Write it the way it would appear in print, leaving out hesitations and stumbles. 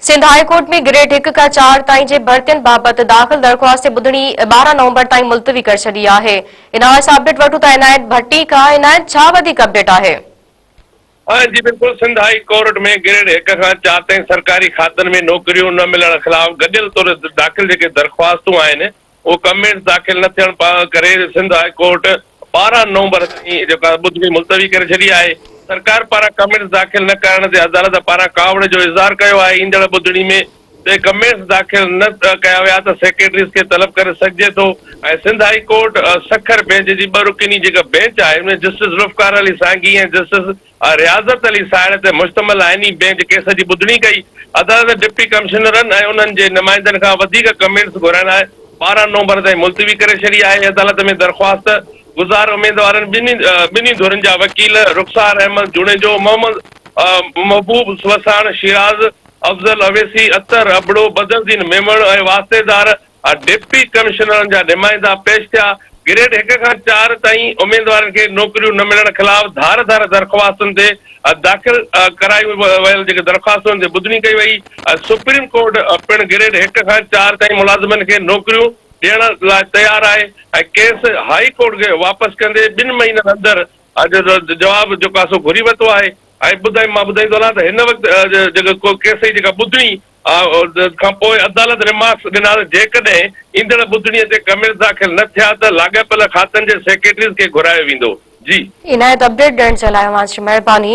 Sindh high court में grade 1 का 4 ताईं जे भर्तियुनि बाबति दाख़िल दरख़्वास्त ते ॿुधणी 12 नवंबर ताईं मुलतवी करे छॾी आहे। इनायत सां अपडेट वठूं था इनायत भट्टी खां। इनायत, छा वधीक अपडेट आहे? हाँ जी बिल्कुल, सिंध हाई कोर्ट में ग्रेड 1 खां 4 ताईं सरकारी खातनि में नौकरियूं न मिलण खिलाफ़ गॾियल तौर दाख़िल जेके दरख़्वास्तूं आहिनि उहो कमेंट्स दाख़िल न थियण करे सिंध हाई कोर्ट 12 नवंबर ताईं जेका ॿुधणी मुलतवी करे छॾी आहे। सरकार पारां कमेंट्स दाख़िल न करण ते अदालत पारां कावड़ जो इज़हार कयो आहे। ईंदड़ ॿुधणी में कमेंट्स दाख़िल न कया विया त सेक्रेटरीज़ खे तलब करे सघिजे थो। ऐं Sindh high court Sukkur bench जी ॿ रुकनी जेका बेंच आहे उनमें जस्टिस ज़ुल्फ़कार अली सांगी ऐं जस्टिस रियाज़त अली साहिड़ ते मुश्तमिल आइनी बेंच केस जी ॿुधणी कई। अदालत डिप्टी कमिश्नरनि ऐं उन्हनि जे नुमाइंदनि खां वधीक कमेंट्स घुराइण लाइ 12 नवंबर ताईं मुलतवी करे छॾी आहे। अदालत में दरख़्वास्त गुज़ार उम्मीदवारनि ॿिन्ही धुरनि जा वकील रुख़सार अहमद जुड़ेजो, मोहम्मद महबूब वसाण, शिराज अफज़ल अवेसी, अतर अबड़ो, बदरुद्दीन मेमण ऐं वास्तेदार डिप्टी कमिश्नरनि जा नुमाइंदा पेश थिया। ग्रेड 1 खां 4 ताईं उम्मीदवारनि खे नौकरियूं न मिलण खिलाफ़ धार दरख़्वास्तुनि ते दाख़िल करायूं वयल जेके दरख़्वास्तुनि ते ॿुधणी कई वई। सुप्रीम कोर्ट पिणु ग्रेड 1 खां 4 ताईं मुलाज़िमनि खे नौकरियूं ॾियण लाइ तयारु आहे ऐं केस हाई कोर्ट खे वापसि कंदे 2 महीननि अंदरि जवाबु जेको आहे सो घुरी वरितो आहे। ऐं मां ॿुधाईंदो हलां त हिन वक़्तु जेको केस जी जेका ॿुधणी खां पोइ अदालत रिमार्क्स ॾिना जेकॾहिं ईंदड़ ॿुधणीअ ते कमेंट्स दाख़िल न थिया त लाॻापियल खातनि जे सेक्रेटरीज़ खे घुरायो वेंदो। जी इनायत अपडेट ॾियण जे लाइ महिरबानी।